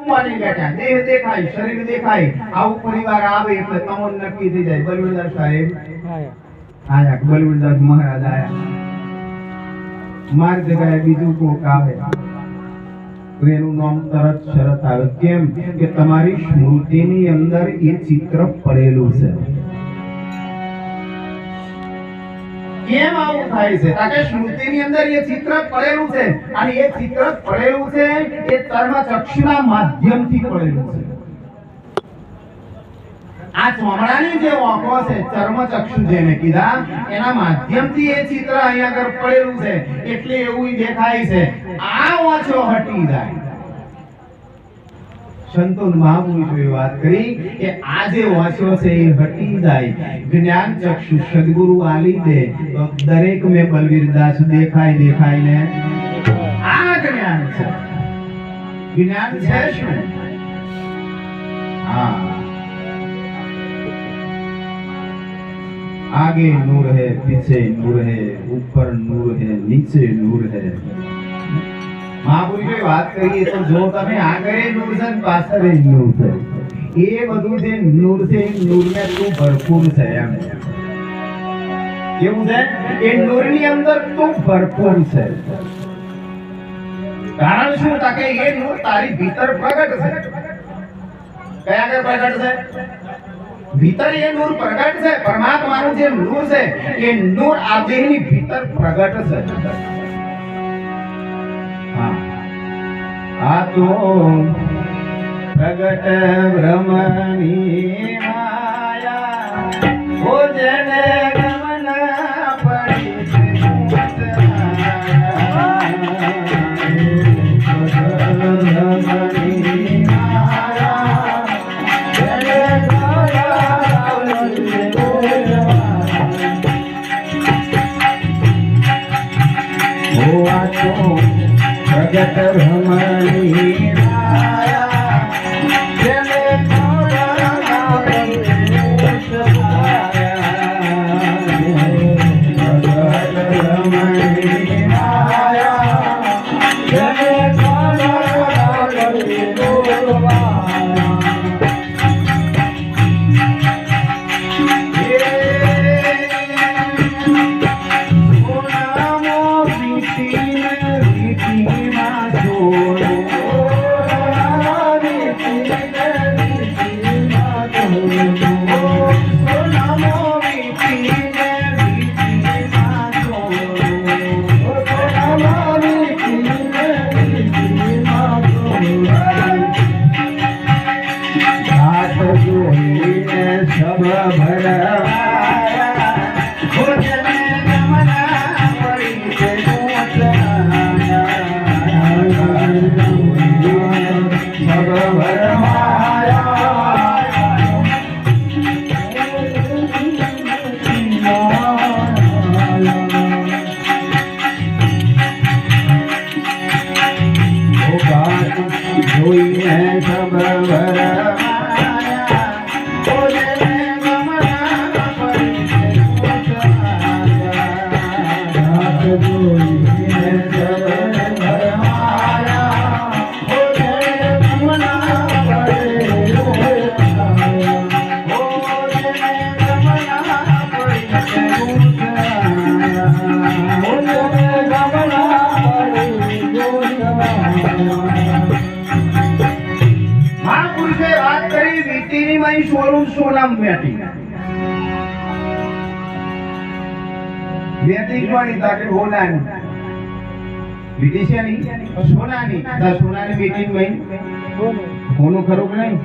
માની બેઠા દેહ દેખાય શરીર દેખાય આવું પરિવાર આવે એટલે તમન નક્કી થઈ જાય બલવંતદાસ સાહેબ આયા બલવંતદાસ મહારાજ આયા માર જગ્યાએ બીજું કોક આવે એનું નામ તરત શરત આવે કેમ કે તમારી સ્મૃતિની અંદર એ ચિત્ર પડેલું છે કેમ આવું થાય છે કારણ કે સ્મૃતિની અંદર એ ચિત્ર પડેલું છે અને એ ચિત્ર પડેલું છે એ ચર્મચક્ષુના માધ્યમથી પડેલું છે આ ચોમડાની જે આંખો છે ચર્મચક્ષુ જેને કીધા એના માધ્યમથી એ ચિત્ર અહીંયા આગળ પડેલું છે એટલે એવું દેખાય છે આ ઓછો હટી જાય સંતો મહાપુરુષોએ વાત કરી કે આ જે ઓછો છે એ હટી જાય જ્ઞાન ચક્ષુ સદગુરુ આલી દે તો દરેક મેં બલવીરદાસ દેખાય ને આ જ્ઞાન છે શું हाँ आगे नूर है पीछे नूर है ऊपर नूर है नीचे नूर है महापुरुषोએ વાત કરીએ તો જો તમે આગળ નૂર છે પાછળ નૂર છે એ બધું જે નૂર છે નૂરને તું ભરપૂર છે એમ કેવું છે એ નૂરની અંદર તું ભરપૂર છે કારણ શું તાકે એ નૂર તારી ભીતર પ્રગટ છે કયા આગળ પ્રગટ છે भीतर ये नूर प्रगट से परमात्माનું જે નૂર છે એ નૂર આ દેહની ભીતર પ્રગટ છે હા આ તો પ્રગટ બ્રહ્મની માયા ઓ જેને ગમન પડી प्रगट ब्रह्मणी माया जने थोड़ा प्रगट ब्रह्मणी माया जने सोनम बेटी बेटी कोणी ताके होनानी बेटी છે ની સોનાની તા સોનાની બેટી મઈ કોનો ખરો કે નહીં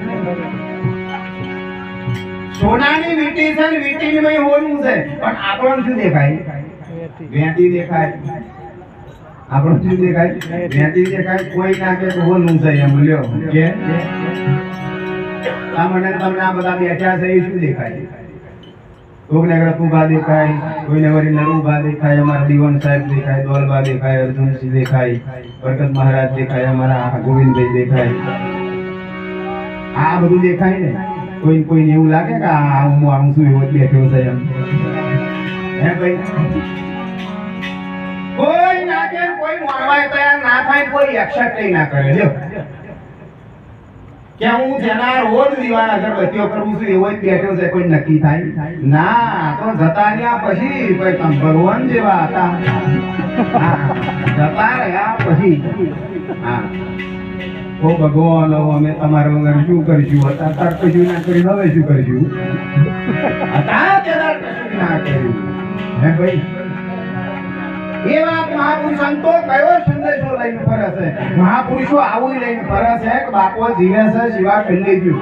સોનાની બેટી છે ને બેટીની મઈ હોનું છે પણ આપણને શું દેખાય બેટી દેખાય આપણને શું દેખાય બેટી દેખાય કોઈ ના કે હોનું છે એમ લ્યો કે મને તમને આ બધા બેઠા છે એ શું દેખાય કોઈને રતુભા દેખાય કોઈને વળી નરુભા દેખાય અમારા દીવાન સાહેબ દેખાય દોલબા દેખાય અર્જુનસિંહ દેખાય બરકત મહારાજ દેખાય અમારા ગોવિંદભાઈ દેખાય આ બધું દેખાય ને કોઈને એવું લાગે કે આ હું શું એવો બેઠો છે એમ હે ભાઈ કોઈ ના કે કોઈ માનવાય તૈયાર ના થાય કોઈ એક્સેપ્ટ ના કરે લ્યો કે હું જેના રોજ દીવા અગરબત્તીઓ કરું છું એવો જ બેઠો છે, કોઈ નક્કી થાય ના. તો જતા રહ્યા પછી કોઈ તમ ભગવાન જેવા હતા. જતા રહ્યા પછી ઓ ભગવાન અમે તમારા વગર શું કરશું? અત્યારે કશું ના કર્યું, હવે શું કરશું? અત્યારે કશું ના કર્યું. હે ભાઈ, એવા મહાપુરુષો કયો સંદેશો લઈને ફરે છે? મહાપુરુષો આવું લઈને ફરે છે કે બાપો જીવે છે, શિવા કરી લેજો.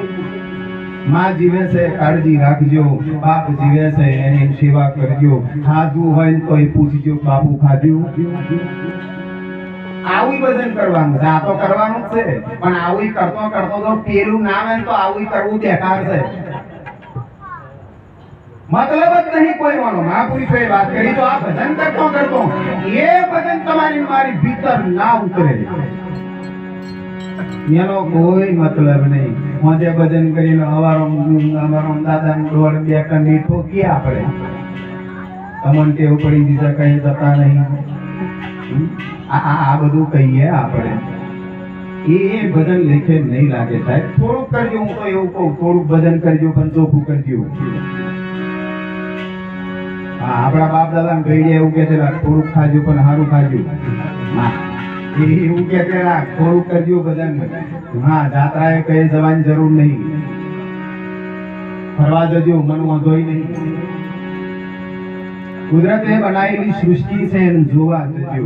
માં જીવે છે, કાળજી રાખજો. બાપ જીવે છે, એની સેવા કરજો. ખાધું હોય તો એ પૂછજો, બાપુ ખાધું? આવું ભજન કરવાનું છે. આ તો કરવાનું જ છે, પણ આવું કરતો કરતો તો પેલું ના આવે તો આવું કરવું બેકાર છે. મતલબ જ નહીં કોઈ વાનો. મહાપુરુષોએ વાત કરી તો આ ભજન કરતો કરતો એ ભજન તમારી મારી ભીતર ના ઉતરે એનો કોઈ મતલબ નહીં. મોજે ભજન કરીને અમારો દાદા ડોળ બે કંડી ઠોકી આપણે તમને ટેવ પડી દીધા કઈ જતા નહીં. આ બધું કહીએ આપણે એ ભજન લેખે નહીં લાગે સાહેબ. થોડુંક કરજો, હું તો એવું કહું થોડુંક ભજન કરજો, પણ ચોખ્ખું કરજો. આપણા બાપ દાદા ને કહી એવું કે થોડુંક ખાજો પણ સારું ખાજો. એવું કે થોડુંક કરજો ભજન. હા, જાત્રાએ કઈ જવાની જરૂર નહીં. ફરવા જજો, મન વાંધોય નહીં. કુદરતે બનાવેલી સૃષ્ટિ છે એને જોવા જજો.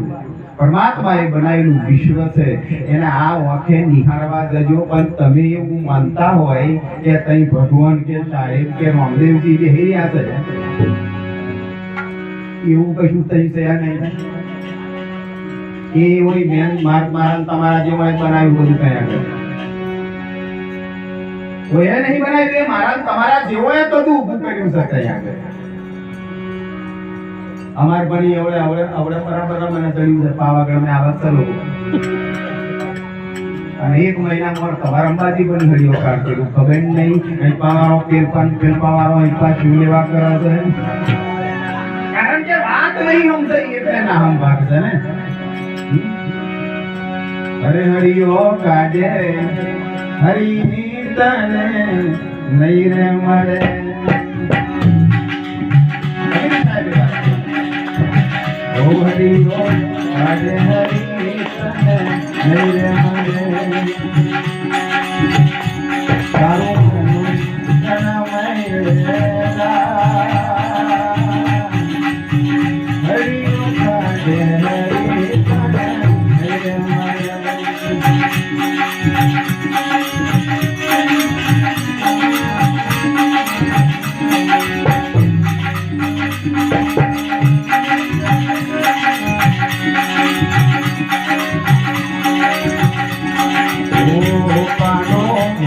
પરમાત્માએ બનાવેલું વિશ્વ છે એને આ આંખે નિહાળવા જજો. પણ તમે એવું માનતા હોય કે તઈ ભગવાન કે સાહેબ કે રામદેવજી જે હેર્યા છે એવું કશું થઈ છે નહીં. એ હોય મેન મારા તમારા જેવા બનાવ્યું બધું કયા કરે કોઈ નહીં બનાવ્યું. એ મારા તમારા જેવો એ બધું ઊભું કર્યું છે કયા કરે. અમાર ભણી એવડે આવડે આવડે બરાબર મને ચડ્યું છે પાવાગઢ મેં આવત ચલો અને 1 મહિનામાં તમારા અંબાજી પણ હળીઓ કાઢેલું ખબર નહીં. પાવારો પેલપાવાળો પાછું લેવા કરે છે કારણ કે વાત નહીં સમજાય એટલે ના હમ ભાગ છે ને. હરે હરિયો કાઢે હરિની તને નહીં રે મળે. ઓ હરિયો કાઢે હરિની તને નહીં રે મળે. તારું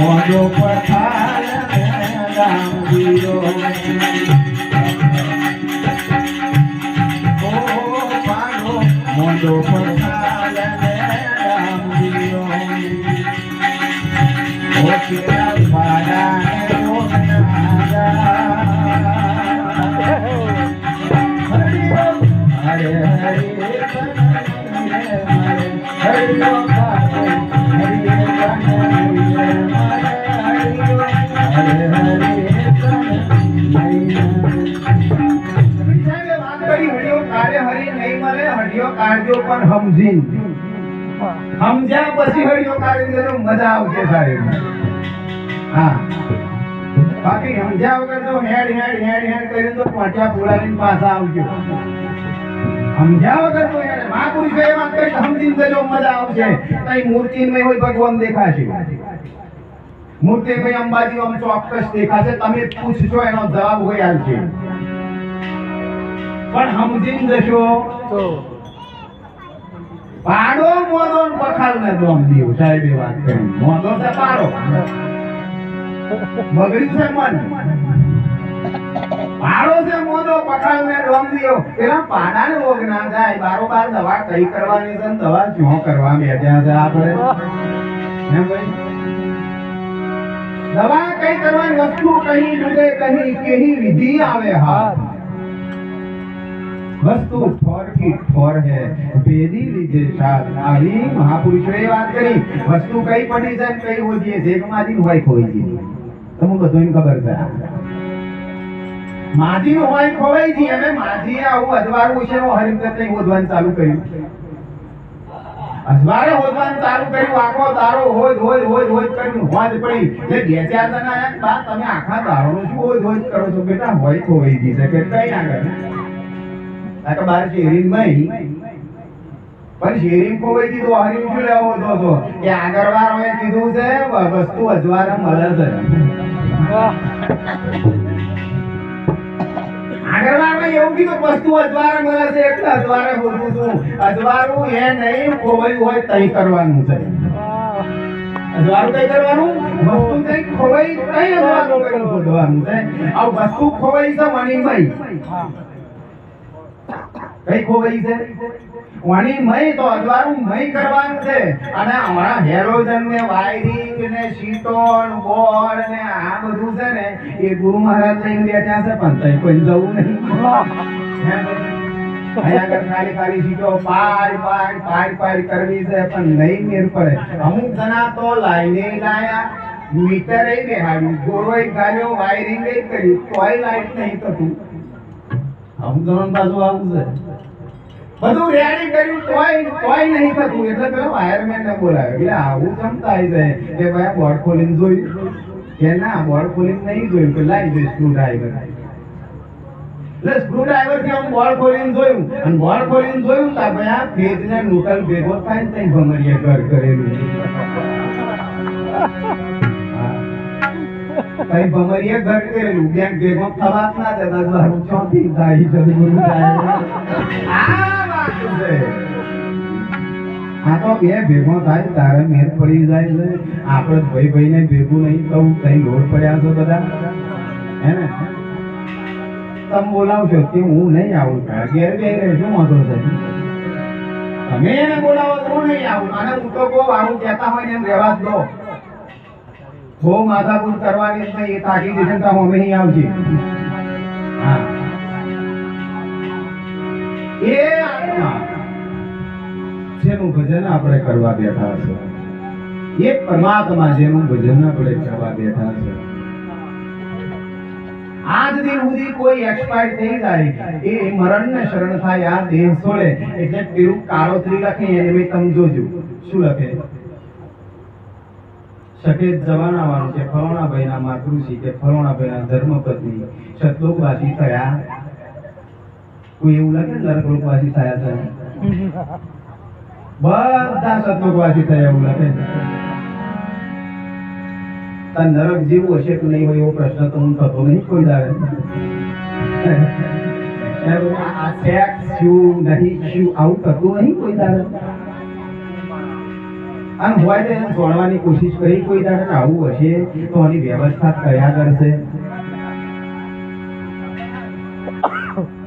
મોજો પથાર રામજીરો ઓ પાડો મોજો પથાર રામજીરો ઓ કેરા પાડા ઓ હરે હરે સમજ્યા પછી હળિયો કાઢી દેજો મજા આવશે સાહેબ. હા, બાકી સમજ્યા વગર તો હેડ કરીને તો પાછા પુરાવીને પાછા આવજો. સમજ્યા વગર તો મહાપુરુષો એ વાત કરી સમજીને દેજો મજા આવશે. કઈ મૂર્તિમાં હોય ભગવાન દેખાશે. મૂર્તિ ભાઈ અંબાજી આમ ચોક્કસ દેખાશે. તમે પૂછશો એનો જવાબ હોય આવશે. પણ સમજીને જશો તો પાડો મોદો પખાલ ને દોમ દીવ સાહેબે વાત કરી. મોદો છે પાડો, બગડ્યું છે મન. પાડો છે મોદો પખાલ ને દોમ દીવ. પેલા પાડા ને રોગ ના થાય. બારોબાર દવા કઈ કરવાની છે, દવા શું કરવા બેઠ્યા છે આપણે? હે ભાઈ, દવા કઈ કરવાની વસ્તુ કहीं ડૂબે કहीं કેही વિધિ આવે. હા, વસ્તુ ઠોર કી ઠોર હે ભેદી લીજે સાથ આવી મહાપુરુષોએ વાત કરી વસ્તુ કઈ પડી છે કઈ હોજી જેકમાંથી હોય ખોઈ ગઈ તમને બધું ખબર છે માજી નું હોય ખોવાઈ ગઈ હવે માજીએ આવું અજવાળું છે હરિભક્ત હોદવાનું ચાલુ કર્યું અજવાળે હોદવાનું ચાલુ કર્યું આખો દારો હોજ કર્યું હોજ પડી એટલે બે ચાર જણા આયા બા તમે આખા દારોનું શું હોજ કરો છો બેટા હોય ખોવાઈ ગઈ છે કે કઈ ના કરે આ તો બાર શેરીમાં પણ શેરી ખોવાઈ ગઈ તો હરી શું લેવો હતો કે આગળવાર હોય કીધું છે વસ્તુ અજવાળે મળે છે આગળવારમાં એવું કીધું વસ્તુ અજવાળે મળે છે એટલે અજવાળે બોલું છું અજવાળું એ નહીં ખોવાયું હોય તઈ કરવાનું છે અજવાળું કઈ કરવાનું વસ્તુ કઈ ખોવાઈ કઈ અજવાળું કઈ ખોદવાનું છે આ વસ્તુ ખોવાઈ છે મણીમય કઈ ખોવાઈ છે મણીમય તો અજવાળું મય કરવાનું છે અને હમણાં હેલોજન ને વાયરિંગ ને શીટોન બોર્ડ ને આ બધું છે ને એ ગુરુ મહારાજ લઈને બેઠા છે પણ તઈ કોઈ જવું નહીં અહીંયા ખાલી ખાલી શીટો પાડ કરવી છે પણ નહીં મેર પડે અમુક જણા તો લાઈને લાયા મીટરે બેહાડ્યું ગોરોય ગાલ્યો વાયરિંગ કર્યું તોય લાઈટ નહીં થતું અમુક જણા પાછું આવું છે બધું રેડી કર્યું તોય નહીં થતું એટલે પેલો વાયરમેન ને બોલાવ્યો એટલે આવું કેમ થાય છે કે ભાઈ બોર્ડ ખોલીને જોયું કે ના બોર્ડ ખોલીને નહીં જોયું કે લાવી દે સ્ક્રૂ ડ્રાઈવર એટલે સ્ક્રૂ ડ્રાઈવર થી હું બોર્ડ ખોલીને જોયું અને બોર્ડ ખોલીને જોયું તા ભાઈ આ ફેજ ને નુકલ ભેગો થાય ને તઈ ભમરીએ ઘર કરેલું કઈ ભમરીએ ઘર કરેલું બેંક ભેગો થવાત ના દેતા મારું ચોથી થાય જલ્દી થાય આ તો બે ભેગો થાય તારે મેર પડી જાય છે આપણે ભાઈ ને ભેગું નહીં કહું કઈ લોડ પડ્યા છો બધા હે ને તમે બોલાવશો કે હું નહીં આવું ઘેર બે શું વાંધો છે તમે એને બોલાવો તો હું નહીં આવું અને હું તો બહુ આવું કહેતા હોય ને એમ રહેવા જ દો બહુ માથાકૂટ કરવાની એ તાકી દેશે તો અમે અહીં આવશે હા એ આત્મા જેનું ભજન આપણે કરવા બેઠા છે એ પરમાત્મા જેનું ભજન આપણે કરવા બેઠા છે આજ દિન સુધી કોઈ એક્સપાયર થઈ જાય એ મરણને શરણ થાય આ દેહ છોડે એટલે પેલું કાળોતરી લખે એને મેં તમે જોજો શું લખે સફેદ જવાન આવવાનું કે ફલોણા ભાઈના માતૃશ્રી કે ફલોણા ભાઈના ધર્મપત્ની સતલોકવાસી થયા કોઈ એવું લાગે નરકલોકવાસી થયા છે બધા સતલોકવાસી થયા એવું લાગે તા નરક જેવું હશે કે નહીં હોય એવો પ્રશ્ન તો હું થતો નહીં કોઈ દાડે આ સેક્સ શું નહીં શું આવું થતું નહીં કોઈ દાડે આમ હોય તો એને છોડવાની કોશિશ કરી કોઈ દાડે આવું હશે તો આની વ્યવસ્થા કયા કરશે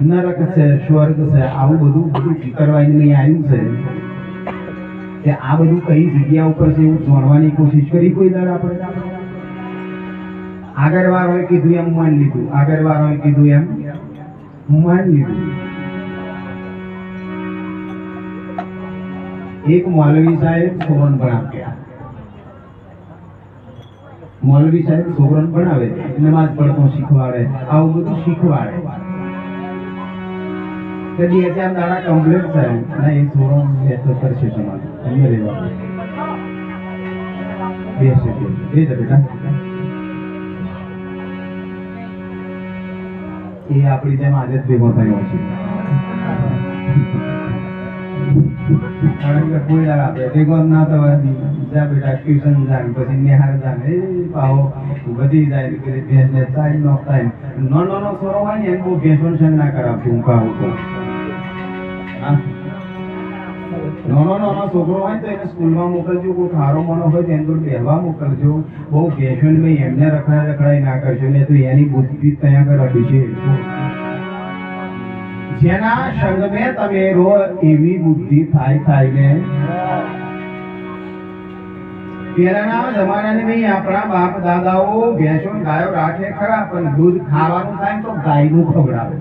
નરક છે સ્વર્ગ છે આવું બધું કરવાની નહીં આવ્યું છે કે આ બધું કઈ જગ્યા ઉપર છે એવું જોડવાની કોશિશ કરી કોઈ દાડે આપણે આગળ વાળોએ કીધું એમ માની લીધું આગળ વાળોએ કીધું એમ માની લીધું એક મૌલવી સાહેબ છોકરાને ભણાવ્યા મૌલવી સાહેબ છોકરાને ભણાવે નમાજ પડતો શીખવાડે આવું બધું શીખવાડે કે 2000 દાડા કમ્પ્લીટ થાય ના એ છોકરો બેઠો કરશે તમારે એમને રહેવા બેસે બેટા એ આપણી જેમ આજે જ ભેગો થયો છે કારણ કે કોઈ દાડા આપણે ભેગો ના થવા જા બેટા ટ્યુશન જાય પછી નિહાર જાય એ પાહો બધી જાય કે ભેંસને ચાઈ નો થાય નાનો છોરો હોય ને એને બહુ ભેંસોને સંગ ના કરાવતી હું કહું તો નાનો છોકરો હોય તો એને સ્કૂલમાં મોકલજો કોઈ ખારો મોનો હોય તો એને તો બેહવા મોકલજો બહુ ભેંસોને ભાઈ એમને રખડાઈ ના કરજો ને તો એની બુદ્ધિ ત્યાં આગળ અડી છે જેના સંગમે તમે રો એવી બુદ્ધિ થાય ને પેલાના જમાનાની નહીં આપણા બાપ દાદાઓ ભેંસો ગાયો રાખે ખરા પણ દૂધ ખાવાનું થાય તો ગાયનું ખવડાવે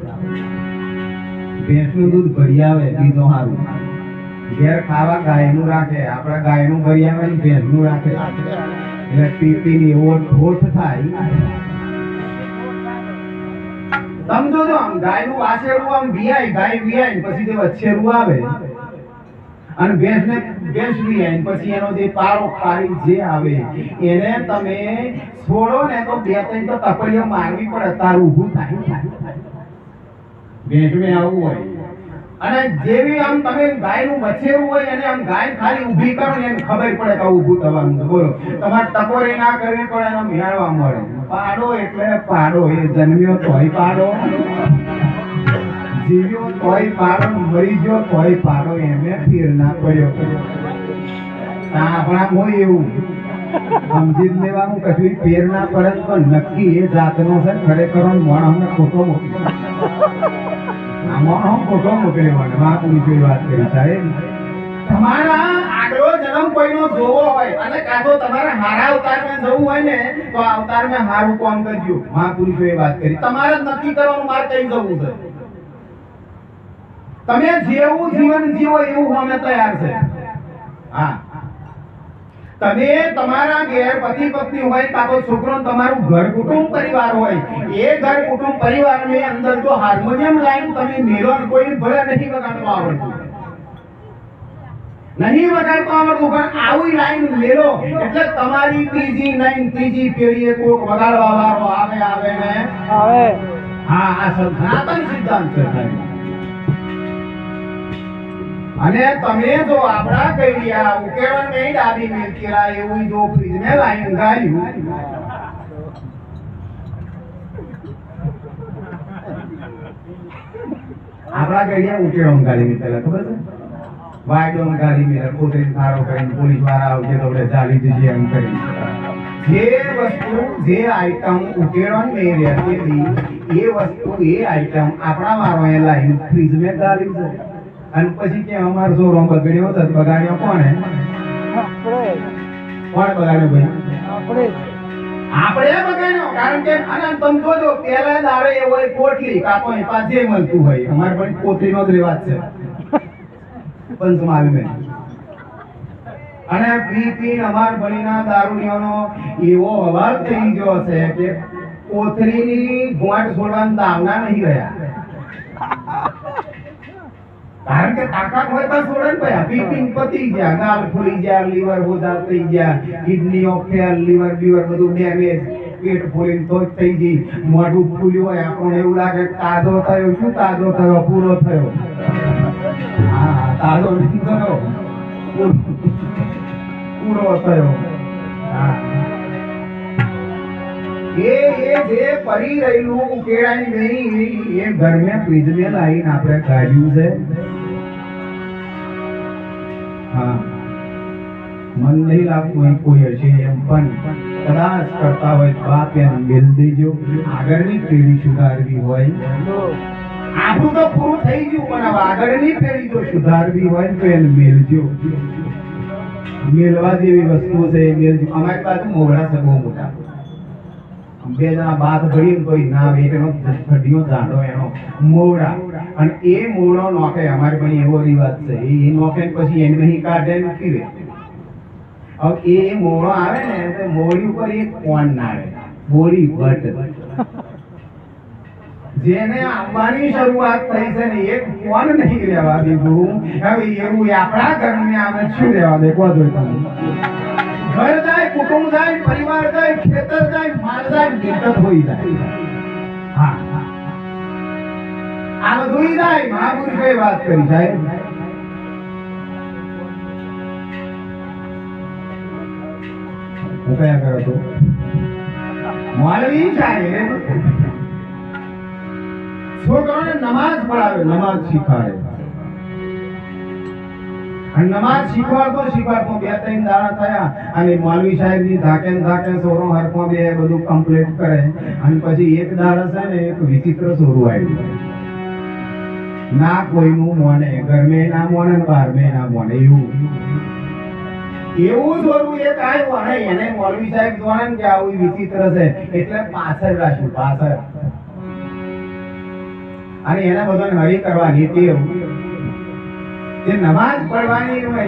ભેંસનું દૂધ ભરી આવે બીજો સારું. ઘેર ખાવા ગાયનું રાખે, આપણા ગાયનું ભરી આવે ને ભેંસનું રાખે એટલે પીપીની એવો ઠોઠ થાય. સમજો છો, આમ ગાયનું વાછરડું આમ વિયાય, ગાય વિયાય પછી જે વચ્છેરું આવે અને ભેંસ વિયાય પછી એનો જે પારો પારી જે આવે એને તમે છોડો ને તો 2-3 તો તપડીઓ મારવી પડે તારું ઊભું થાય. ભેંસને આવું હોય. અને જેવી આમ તમે ગાયનું વછેરું હોય અને આમ ગાય ખાલી ઊભી કરો ને એને ખબર પડે કે ઊભું થવાનું છે. બોલો, તમારે ટકોરી ના કરવી પડે એનો મેળવા મળે. પાડો એટલે પાડો, એ જન્મ્યો તોય પાડો, જીવ્યો તોય પાડો, મરી ગયો તોય પાડો, એમે ફેર ના પડ્યો. આપણા હોય એવું સમજી જ લેવાનું, કશું ફેર ના પડે પણ નક્કી એ જાતનો છે. ખરેખર મણ અમને ખોટો મોકલ્યો, ખોટો મોકલ્યો. મહાપુરુષોએ વાત કરી સાહેબ, તમારા આગલો જન્મ કોઈનો જોવો હોય અને કાં તો તમારે હારા અવતારમાં જવું હોય ને તો અવતારમાં હારું કામ કરજો. મહાપુરુષોએ વાત કરી, તમારે નક્કી કરવાનું મારે કઈ જવું છે. તમે જેવું જીવન જીવો એવું અમે તૈયાર છે. હા, તમે તમારા ઘેર પતિ પત્ની હોય કાં તો છોકરો, તમારું ઘર કુટુંબ પરિવાર હોય, એ ઘર કુટુંબ પરિવારની અંદર જો હાર્મોનિયમ લાઈન તમે મેળો, કોઈ ભલે નહીં વગાડતો આવડતું, નહીં વગાડતો આવડતું પણ આવી લાઈન મેળો એટલે તમારી ત્રીજી પેઢીએ કોક વગાડવા વાળો આવે ને આવે. હા, આ સનાતન સિદ્ધાંત છે. અને તમે જો આપડા કઈયા ઉકેવણ નહીં ડાબી મિલકીરા એવું જો ફ્રીજને લાઈન ગાયું, આપડા કઈયા ઉકેવણ ગાલી મિલકીરા ખબર છે, વાયડો ગાલી મિલકીરા કોતરી ખારો કરીને પોલીસ વાળા આવજે તો આપણે ચાલી જઈએ એમ કરી. જે વસ્તુ જે આઈટમ ઉકેવણ નહીં રહેતી એ વસ્તુ એ આઈટમ આપણા વાળો લાઈન ફ્રીજને ગાલી છે. અને પછી કે અમારો છોરો બગડ્યો હતો, બગાડ્યો કોણે? કોણ બગાડ્યો ભાઈ? આપણે બગાડ્યો. કારણ કે અને તમે જોજો પેલા દાડે એ હોય પોટલી કાપો એ પાછે મળતું હોય. અમારે પણ પોટલીનો જ રિવાજ છે પંચમહાલમાં. અને પી અમાર ભણીના દારૂડિયાનો એવો અવાજ થઈ ગયો છે કે કોથળીની ગોંઠ છોડવાના દાવના નહીં રહ્યા. કારણ કે તાકાત હોય તો છોડે ભાઈ. પીપીન પતી ગયા, ગાલ ફૂલી ગયા, લીવર બોધા થઈ ગયા, કિડનીઓ ફેલ, લીવર બધું ડેમેજ, પેટ ફૂલીને તો થઈ ગઈ, મોઢું ફૂલ્યું હોય, આપણને એવું લાગે તાજો થયો. શું તાજો થયો? પૂરો થયો. હા, તાજો નથી થયો, પૂરો થયો. હા, એ જે પડી રહેલું ઉકેડાની નહીં એ ઘરને ફ્રીજને લાવીને આપણે કાઢ્યું છે. હા, મન નહીં લાગતું કોઈ હશે એમ પણ કદાચ કરતા હોય બાપ એને મેલ દેજો. આગળની પેઢી સુધારવી હોય, આપણું તો પૂરું થઈ ગયું પણ આગળની પેઢી જો સુધારવી હોય તો એને મેલજો. મેલવા જેવી વસ્તુ છે એ મેલજો. અમારી પાસે મોગડા છે બહુ મોટા, 2 જણા બાદ ભરીને કોઈ ના વેટનો ખડીઓ જાડો એનો મોવડા, અને એ મોવડો નોખે. અમારે પણ એવો રિવાજ છે, એ નોખે પછી એને નહીં કાઢે નથી રે. હવે એ મોવડો આવે ને તો મોવડી ઉપર એક કોણ ના આવે, બોરી ભટ્ટ. જેને આવવાની શરૂઆત થઈ છે ને એક કોણ નહીં રહેવા દીધું. હવે એવું આપણા ઘરને અમે શું રહેવા દે? કહો જો તમે. ઘર જાય, કુટુંબ જાય, પરિવાર જાય, ખેતર જાય, માલ જાય, મિલકત હોઈ જાય. હા, આ બધું જાય. મહાપુરુષોએ વાત કરી સાહેબ. હું કયા કરો છો? મૌલવી સાહેબ છોકરાઓને નમાઝ પઢાવે, નમાઝ શીખવાડે. અને નમાઝ શીખવાડતો 2-3 દાડા થયા અને મૌલવી સાહેબ ની ધાકે સોરો હરખો બે બધું કમ્પ્લીટ કરે. અને પછી એક દાડા છે ને એક વિચિત્ર સોરું આવ્યું. ના કોઈનું મોને, ઘરમે ના મોને, બહારમે ના મોને, એવું સોરું એક આવ્યું. અને એને મૌલવી સાહેબ જોડે ને કે આવું વિચિત્ર છે એટલે પાછળ રાખ્યું, પાછળ. અને એના બધાને હરી કરવાની ટેવ જે નમાજ પડવાની હોય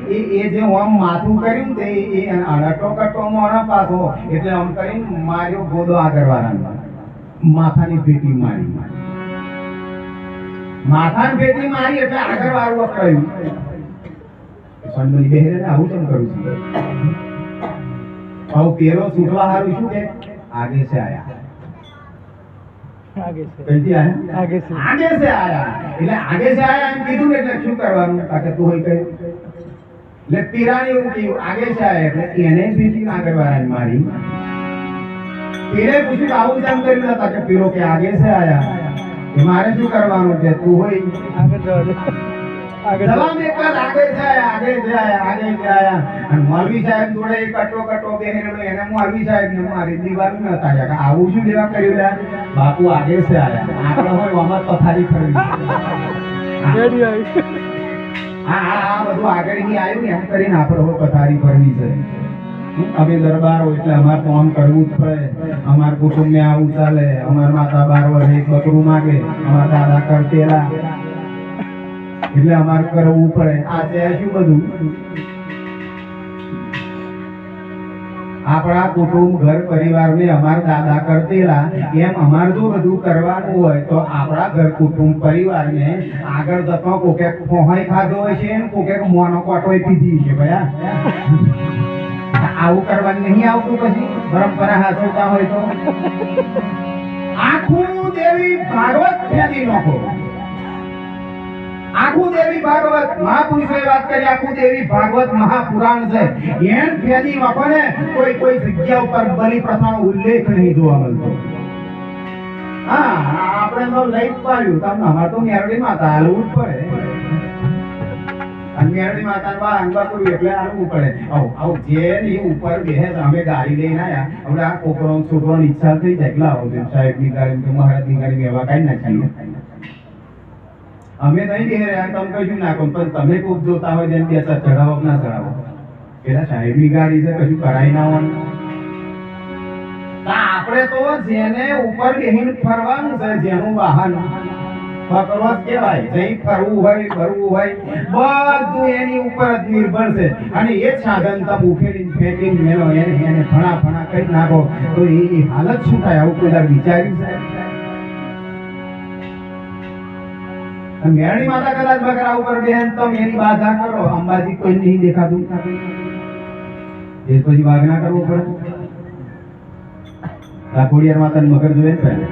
એ જે આમ માથું કર્યું તે એ અડટો કટો મોણો પાછો એટલે આમ કરીને માર્યો ગોદો આગળ વાળાનો માથાની ભેટી મારી માથાની ભેટી મારી એટલે આગળ વાળું અકળ્યું સંબંધી બેહરે આવું કેમ કરું છું આવું પેલો છૂટવા હારું શું કે आगे से आया आगे से કઈથી આયા आगे से आगे से आया એટલે આગે સે આયા એમ કીધું ને એટલે શું કરવાનું તાકે તું હોય કઈ એટલે પીરાણી એવું કીધું આગે સે આયા એટલે એને બીજી આગળ વાળાને મારી પીરે પૂછ્યું કે આવું કેમ કર્યું હતા કે પીરો કે આગે સે આયા કે મારે શું કરવાનું છે તું હોય आगे जाओ आगे જવાબ એક જ આગે સે આયા અને મૌલવી સાહેબ જોડે એક કટો બેહેરેલો એને મૌલવી સાહેબ ને મારી દીવાલ ન હતા કે આવું શું લેવા કર્યું લે બાપુ આગે સે આયા આપણે હોય વમત પથારી ફરવી रेडी आई આ બધું આગળની આવ્યું ને એમ કરીને આપણે હવે પથારી ફરવી છે અમે દરબાર હોય એટલે અમારે તો આમ કરવું જ પડે અમારા કુટુંબને આવું ચાલે અમારા માતા 12 વર્ષે એક બકરું માગે અમારા દાદા કરતેલા એટલે અમારે કરવું પડે આ છે શું બધું આપણા કુટુંબ ઘર પરિવારને અમારા દાદા કરતેલા એમ અમારે જો બધું કરવાનું હોય તો આપણા ઘર કુટુંબ પરિવારને આગળ જતો કોકે પોહાઈ ખાધો હોય છે ને કોકે મોનો કોટોય પીધી છે ભયા આવું કરવાનું નહીં આવતું પછી પરંપરા હાચવતા હોય તો આખું દેવી ભાગવત ફેરી નાખો આખું દેવી ભાગવત મહાપુરુષોએ વાત કરી આખું દેવી ભાગવત મહાપુરાણ છે એન ફેરી નાખો ને કોઈ જગ્યા ઉપર બલિ પ્રથાનો ઉલ્લેખ નહીં જોવા મળતો હા આપણે તો લઈ પાડ્યું તમને અમારે તો મેરડી માતા હાલવું જ પડે મેરડી માતા બા અંબા કર્યું એટલે હાલવું પડે આવું જેની ઉપર બેહે અમે ગાડી લઈને આયા હવે આ કોકરો છોકરાની ઈચ્છા થઈ જાય એટલે આવો સાહેબની ગાડી કે મહારાજની ગાડી એવા કઈ નાખીએ અમે નહીં કહી રહ્યા તમે કશું નાખો પણ તમે કોક જોતા હોય જેમ કે ચઢાવો ના ચઢાવો પેલા સાહેબની ગાડી છે કશું કરાઈ ના હોય આપણે તો જેને ઉપર બેહીને ફરવાનું છે જેનું વાહન પકડવા કહેવાય જઈ ફરવું હોય ફરવું હોય બધું એની ઉપર જ નિર્ભર છે અને એ જ સાધન તમે ઉફેડીને ફેંકીને મેળો એને ફણા કરી નાખો તો એ હાલત શું થાય આવું કોઈ વિચાર્યું છે મેરણી માતા કદાચ બકરા ઉપર બેન તો એની બાધા કરો અંબાજી કોઈ નહીં દેખાતું એ પછી વાગ ના કરવો પડે લાખોડિયાર માતાને મગર જોયે ને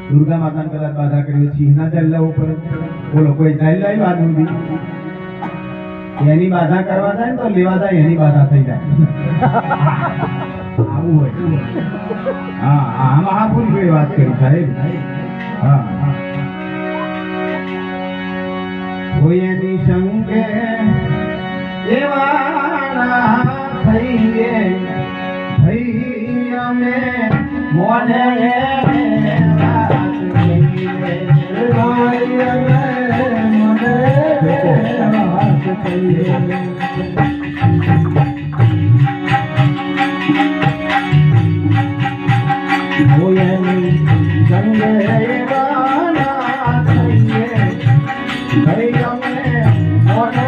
દુર્ગા માતાને કદાચ બાધા કરી સિંહના ચાલ્યા ઉપર બોલો કોઈ ચાલ્યા વાત નથી એની બાધા કરવા જાય ને તો લેવા જાય એની બાધા થઈ જાય આવું હોય હા આ મહાપુરુષોએ વાત કરી સાહેબ હા હોયની સંગે દેવાના થઈએ થઈ અમે મોને હોયની સંગે દેવાના થઈએ થઈ અમે મોને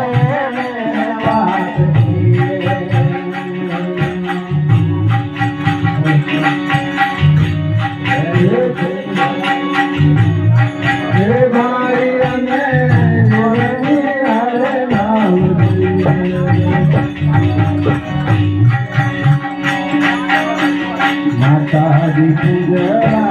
માતાજી પૂજવા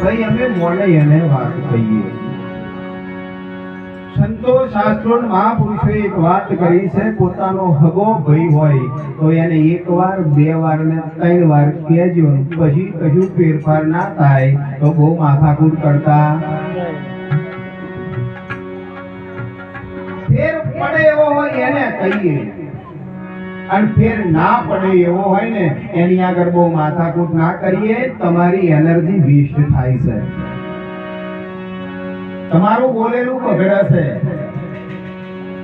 ભાઈ અમે મોને એને વાત કહીએ. સંતો શાસ્ત્રો મહાપુરુષોએ એક વાત કરી છે, પોતાનો હગો ભાઈ હોય તો એને એક વાર, બે વાર ને 3 વાર કહેજો, પછી કશું ફેરફાર ના થાય તો બહુ માથાકૂટ કરતા. ફેર પડે એવો હોય એને કહીએ, અને ફેર ના પડે એવો હોય ને એની આગળ બહુ માથાકૂટ ના કરીએ. તમારી એનર્જી વેસ્ટ થાય છે, તમારું બોલેલું બગડે છે,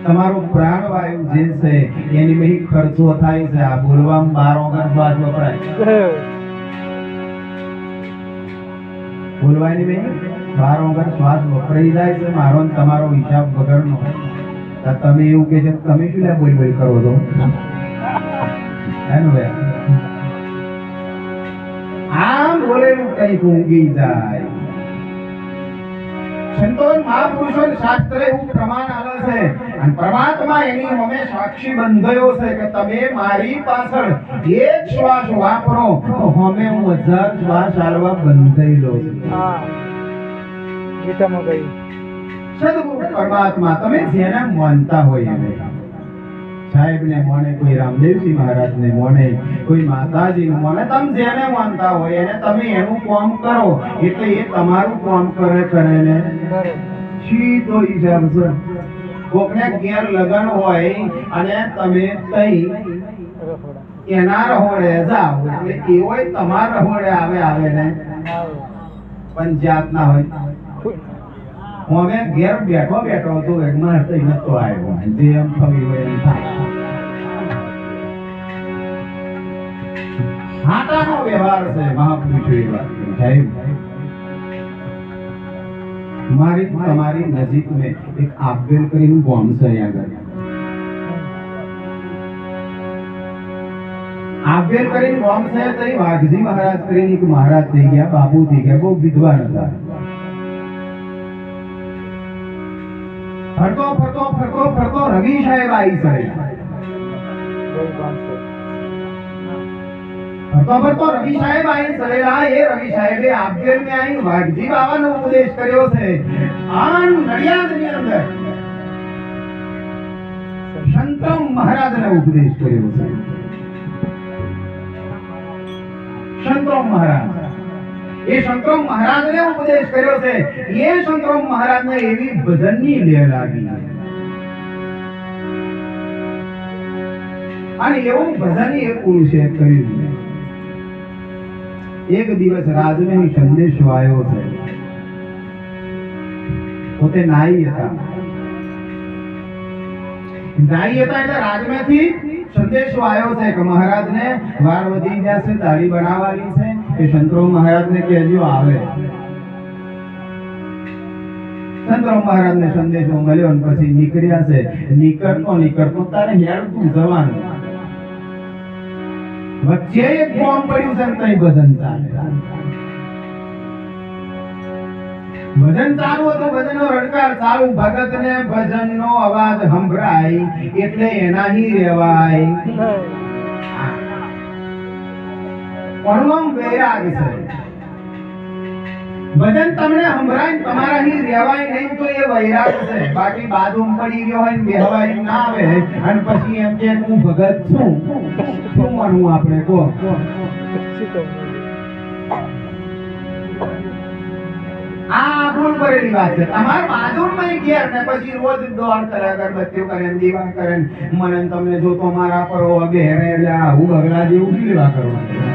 તમારું પ્રાણવાયુ જે છે એની બધી ખર્ચો થાય છે. આ બોલવામાં 12 શ્વાસ વપરાય, બોલવાની બધી 12 શ્વાસ વપરાઈ જાય છે. મારો ને તમારો હિસાબ વગરનો. તમે એવું કે છે તમે શું લે બોલ બોલ કરો છો? આમ બોલેલું કઈક ઊંઘી જાય. સંતો મહાપુરુષો શાસ્ત્ર એવું પ્રમાણ આવે છે, અને પરમાત્મા એની અમે સાક્ષી બંધાયો છે કે તમે મારી પાછળ એક શ્વાસ વાપરો તો અમે હું 1000 શ્વાસ આલવા બંધાયેલો છું. ગીતામાં કહ્યું સદગુરુ પરમાત્મા તમે જેને માનતા હોય એને, સાહેબ ને મોને, કોઈ રામદેવજી મહારાજ ને મોને, કોઈ માતાજી ને મોને, તમે જેને માનતા હોય એને તમે એનું કામ કરો એટલે એ તમારું કામ કરે ને સીધો હિસાબ છે. કોકને ઘેર લગન હોય અને તમે તઈ એના રહોડે જાઓ એટલે એવો તમારા રહોડે આવે ને પંચાયત ના હોય. અમે ઘેર બેઠો હતો એમાં નતો આવ્યો, જે એમ થયું હોય એમ થાય. હાટાનો વ્યવહાર છે મહાપુરુષો એ વાત સાહેબ. મારી તમારી નજીક મેં એક આપેલ કરીને ગામ છે આગળ. આપેલ કરીને ગામ છે તો વાઘજી મહારાજ કરીને એક મહારાજ થઈ ગયા, બાપુ થઈ ગયા, બહુ વિદ્વાન હતા. ફરતો રવિ સાહેબ આવી છે. ફરતો રવિ સાહેબ આવી ચલેલા. એ રવિ સાહેબે આપેલ ને આવી વાઘજી બાબાનો ઉપદેશ કર્યો છે. આ નડિયાદની અંદર સંતરામ મહારાજને ઉપદેશ કર્યો છે. સંતરામ મહારાજ, એ સંતરામ મહારાજને ઉપદેશ કર્યો છે. એ સંતરામ મહારાજને એવી ભજનની લેર લાગી, અને એવું ભજન એ પુરુષે કર્યું. એક દિવસ રાજને સંદેશો આવ્યો છે. પોતે નાઈ હતા એટલે રાજમાંથી સંદેશો આવ્યો છે કે મહારાજને વાર વધી જશે, દાઢી બનાવવાની છે. એ સંતરામ મહારાજને કહેજો આવે. સંતરામ મહારાજને સંદેશો મળ્યો અને પછી નીકળ્યા છે. નીકળતો તારે હેડતું જવાનું. વચ્ચે એક ગામ પડ્યું છે, તઈ ભજન ચાલે. ભજન ચાલુ હતું, ભજનનો રણકાર ચાલુ. ભગતને ભજનનો અવાજ સંભળાય એટલે એનાહી રહેવાય. પરમ વૈરાગ છે. ભજન તમને સંભળાય તમારાથી રહેવાય નહીં તો એ વૈરાગ છે. બાકી બાજુ પડી ગયો હોય ને બેહવાય ના આવે અને પછી એમ કે હું ભગત છું, શું માનવું આપણે કહો? આ ભૂલ કરેલી વાત છે. તમારા બાજુમાં ઘેર ને પછી રોજ દોડ કરે, અગરબત્તીઓ કરે, દીવા કરે, મને તમને જો તો મારા પર બેરે એટલે આવું બગડા જેવું શું લેવા કરવાનું?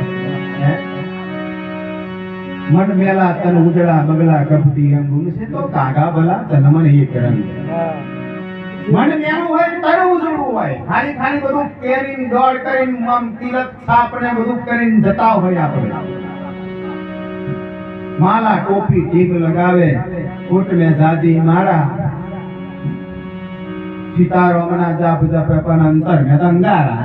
મન મેલા તન ઉજળા બગલા કપટી અંગુન છે તો કાગા ભલા તન મન એ કરન. મન મેનું હોય તારું ઉજળું હોય ખાલી ખાલી બધું પહેરીને દોડ કરીને આમ તિલક છાપ ને બધું કરીને જતા હોય આપણે માલા ટોપી ટીક લગાવે કોટ में जादी मारा सीतारामना जाप जप पण अंतर में अंगारा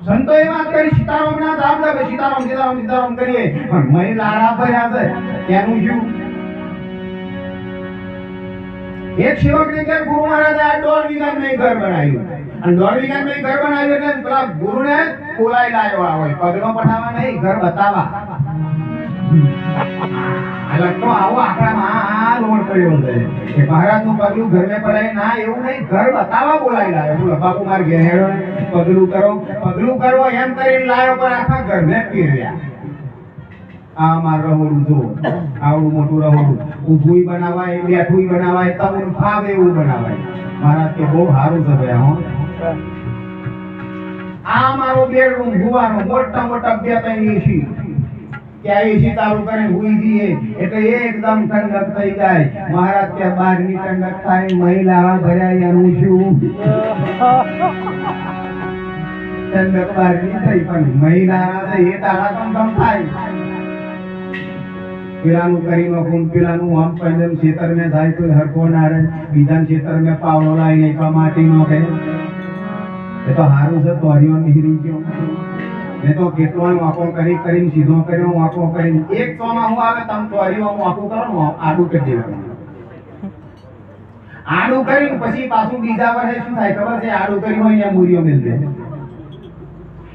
संतो એ વાત કરી સીતારામના જાપ જપ સીતારામ સીતારામ સીતારામ કરીએ પણ મહી લારા ભર્યા છે કેનું શું एक सेवक ने क्या गुरु महाराज आ 1.5 વીઘા में घर बनाયું અને 1.5 વીઘા में घर बनाયું એટલે પેલા ગુરુ ને કોલાઈ લાયો આ હોય પગલો પઠાવા નહીં ઘર બતાવા અલગ તો આવો આખરામાં આ લોડ કર્યો છે કે મહારાજ નું પગલું ઘર में પડાય ના એવું નહીં ઘર બતાવા બોલાઈ લાયો બોલો બાપુ માર ઘેરો પગલું કરો એમ કરીને લાયો પર આખા ઘર में પીર્યા આ માર રહોડું જો આવડું મોટું રહોડું ઊભુંય બનાવાય બેઠુંય બનાવાય તમને ફાવે એવું બનાવાય મારા કે બહુ સારું છે ભાઈ હો આ મારો બેડરૂમ ભુવાનો મોટા મોટા 2-3 એસી क्या एसी चालू करे हुई दिए એટલે એકદમ ઠંડક થઈ જાય મહારાજ કે બહારની ઠંડક થાય મહિલા ભર્યા એનું શું ઠંડક બહારની થઈ પણ મહિલા એ તારા કમ થાય પેલાનું કરી નોખું પેલાનું આમ પંજમ ખેતર में જાય તો હરકો ના રહે બીજા ખેતર में પાવડો લાવીને એક માટી નોખે એ તો હારું છે તો હરિયો નીકળી ગયો मैं तो કેટલો વાંકો કરીને સીધો કર્યો વાંકો કરીને એક ચોમાં હું આવે તમ તો હરિયો વાંકો કરો આડું કરી દેવાનું આડું કરીને પછી પાછું બીજા વર્ષે શું થાય ખબર છે આડું કર્યું હોય ત્યાં મૂરીઓ મેલ દે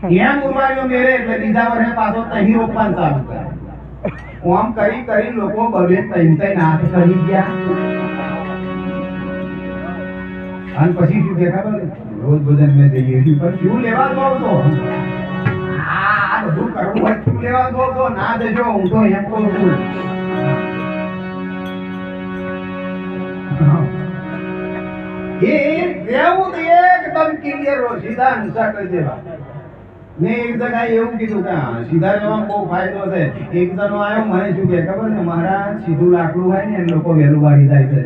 ત્યાં મૂરવારીઓ મેરે એટલે બીજા વર્ષે પાછો તહી રોપવાનું ચાલુ કરે ઓમ કરી લોકો બબે તઈ નાથ કરી ગયા અને પછી શું કે ખબર રોજ ભજન में જઈએ છું પણ શું લેવા દો તો આ બધું કરવું હોય શું લેવા દો તો ના દેજો હું તો એમ કહું છું એ એવું એકદમ ક્લિયર હો સીધા અંસાટ જેવા મેં એક જગ્યાએ એવું કીધું કે સીધા રહેવામાં બહુ ફાયદો છે એક જણો આવ્યો મને શું કે ખબર છે મારા સીધું લાકડું હોય ને એ લોકો વહેલું વાળી જાય છે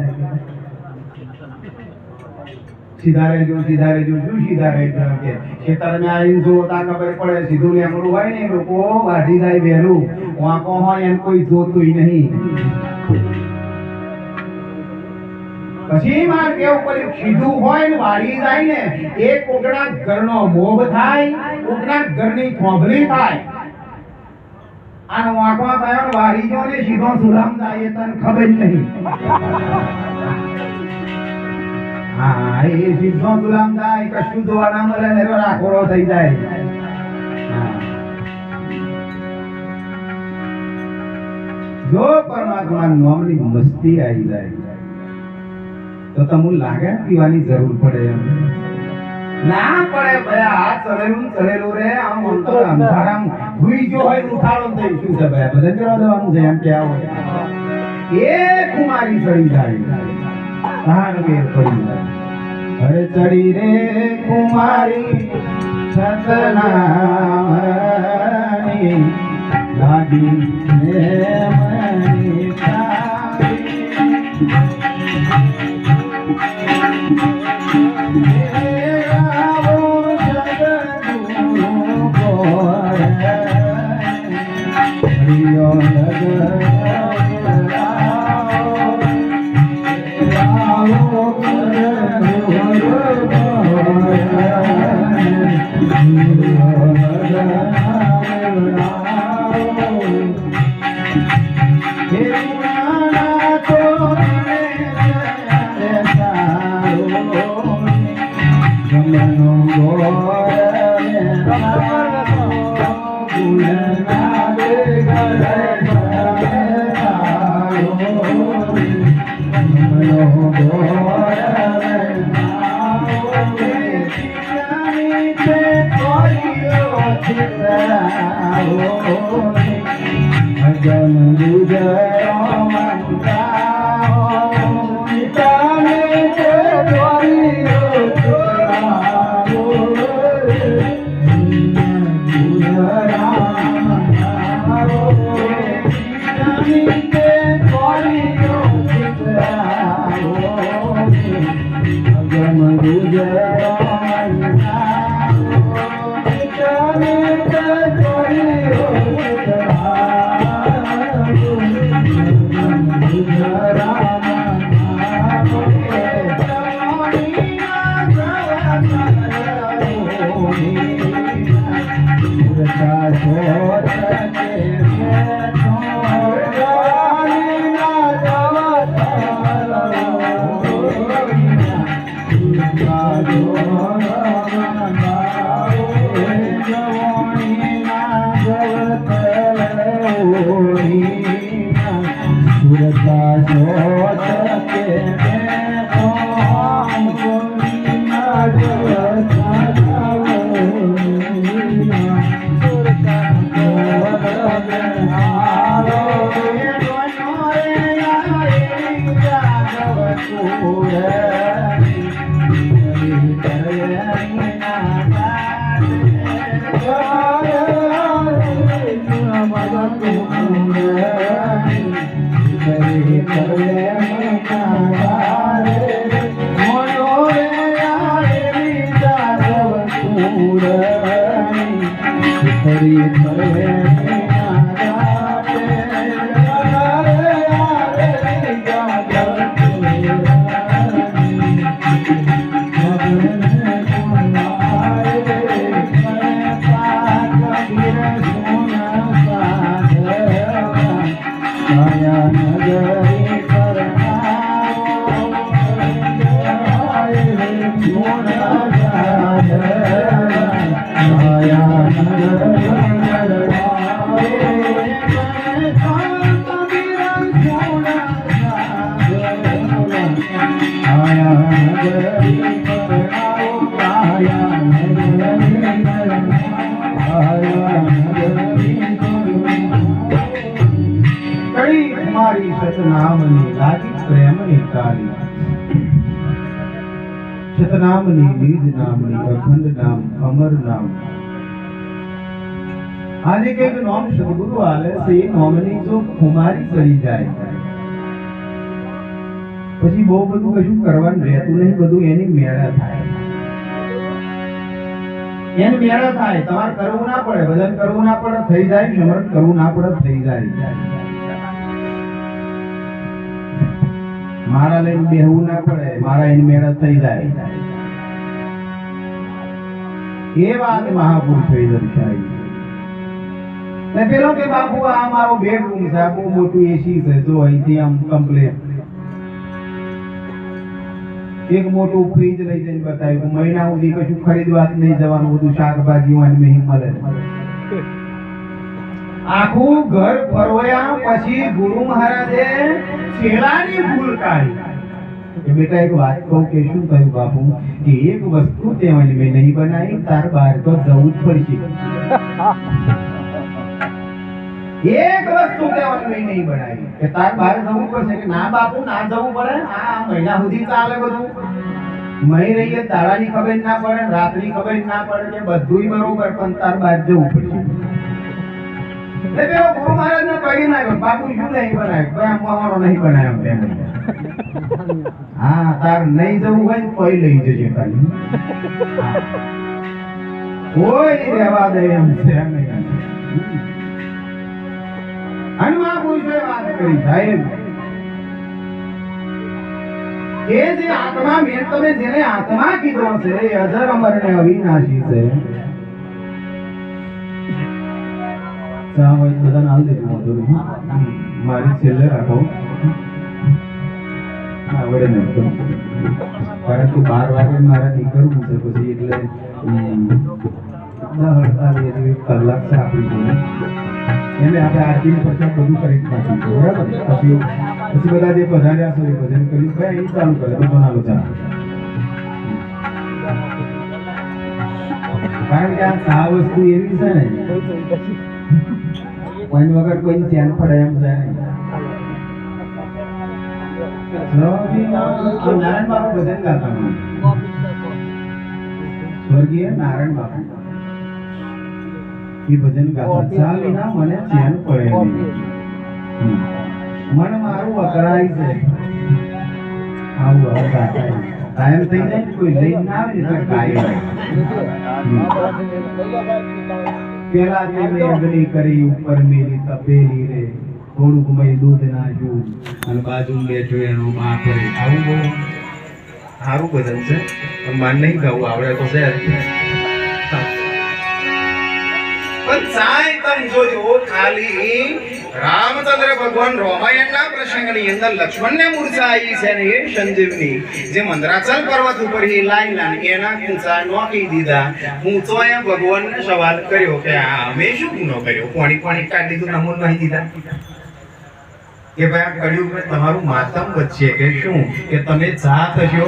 સીધા રહેજો શું સીધા રહેજો કે ખેતરમાં આવીને જોતા ખબર પડે સીધું લેમડું હોય ને લોકો વાઢી જાય વહેલું વાંકો હોય એમ કોઈ જોતુંય નહીં પછી માર કેવું પડ્યું સીધું હોય ને વાળી જાય ને એ કોકડા ઘરનો મોભ થાય કોકડા ઘરની ખોભલી થાય અને વાંકો થયો ને વાળી ગયો ને સીધો સુલામ જાય તને ખબર નહીં હા એ સીધો સુલામ જાય કશું જોવા ના મળે ને રાખોડો થઈ જાય જો પરમાત્મા નામની મસ્તી આવી જાય तो तमु लागे पीवानी जरूर पड़े ना पड़े भया हाथ चलेलू रे आम अंतर अंधाराम हुई जो है उठाड़ो तो इशू से भया बदल जरा देवानु છે એમ કે આવો એ કુમારી ચડી જાય કહાન મેર પડી જાય અરે ચડી રે કુમારી સતનામણી લાગી ને મની Oh મારી સતનામની લાગી પ્રેમની તારી સતનામની બીજ નામની અખંડ નામ અમર નામ આજે કઈક નામ સદગુરુ આલે છે એ નામની જો ખુમારી ચડી જાય પછી બહુ બધું કશું કરવાનું રહેતું નહીં, બધું એની મેળા થાય. એની મેળા થાય, તમારે કરવું ના પડે, ભજન કરવું ના પડે, થઈ જાય. સ્મરણ કરવું ના પડે, થઈ જાય. મારા લઈને બેહવું ના પડે, મારા એની મેળા થઈ જાય. એ વાત મહાપુરુષોએ દર્શાવી. ને પેલો કે બાપુ આ મારો બેડરૂમ છે, આ બહુ મોટું એસી છે, જો અહીંથી આમ કમ્પ્લીટ એક મોટું ફ્રીજ લઈ જઈને બતાવ્યું. મહિના સુધી કશું ખરીદવા જ નહીં જવાનું, બધું શાકભાજી અહીં મળે. આખું ઘર ફરવાયા પછી ગુરુ મહારાજે છેલાની ભૂલ કાઢી કે બેટા એક વાત કહું કે શું થયું બાપુ કે એક વસ્તુ તેવાની મેં નહીં બનાવી, તાર બહાર તો જવું જ પડશે. એક વસ્તુ તેવાની મેં નહીં બનાવી કે તાર બહાર જવું પડશે. કે ના બાપુ ના જવું પડે, આ મહિના સુધી ચાલે બધું. મહી રહીએ તારાની ખબર ના પડે, રાતની ખબર ના પડે, કે બધું બરોબર, પણ તાર બહાર જવું પડશે. ગુરુ મહારાજ ને કહી નાખ્યો બાપુ શું નહીં બનાવ્યો, નહીં બનાવ્યો. હા તાર નહીં જવું હોય કોઈ લઈ જજે, ખાલી કોઈ રહેવા દે એમ છે નહીં. અને મહાપુરુષોએ વાત કરી સાહેબ કે જે આત્મા મેં તમે જેને આત્મા કીધો છે એ અજર અમર ને અવિનાશી છે. બધાને હાલ દે મારી છેલ્લે રાખો આવડે ને, કારણ કે 12 વાગે મારે નીકળવું છે પછી, એટલે 48 કલાક છે આપણી જોડે. એટલે આપણે આરતી પછી બધું કરી નાખ્યું બરાબર. પછી બધા જે પધાર્યા છે ભજન કર્યું ભાઈ એ ચાલુ કરે તો બનાવો ચાલો. કારણ કે આ વસ્તુ એવી છે ને કોઈ વગર કોઈ ચેન પડે એમ છે. નારાયણ બાપુ ભજન ગાતા, સ્વર્ગીય નારાયણ બાપુ એ ભજન ગાતા. ચાલ વિના મને ચેન પડે નહીં, મન મારું અકરાય છે. આવું હવે ગાતા કાયમ થઈ જાય, કોઈ લઈને ના આવે ને કાયમ. પેલા જે મેં અગ્નિ કરી ઉપર મેરી તપેલી રે, થોડુંક મેં દૂધ નાખ્યું અને બાજુ બેઠો એનો બાપ રે. આવું બહુ સારું ભજન છે, પણ માન નહીં ગાવું આવડે તો છે. પણ સાઈ તમ જોજો ખાલી રામચંદ્ર ભગવાન રામાયણના પ્રસંગની અંદર લક્ષ્મણને મૂર્છા આવી છે ને એ સંજીવની જે મંદરાચલ પર્વત ઉપર એ લાઈલા એના કુંચા નોકી દીધા. કુંચોએ ભગવાનને સવાલ કર્યો કે આ અમે શું ગુનો કર્યો, પાણી કાઢી દીધું, નમૂન નહીં દીધા. કે ભાઈ આ કળિયુગમાં તમારું માતમ વચ્ચે કે શું કે તમે જાત હશો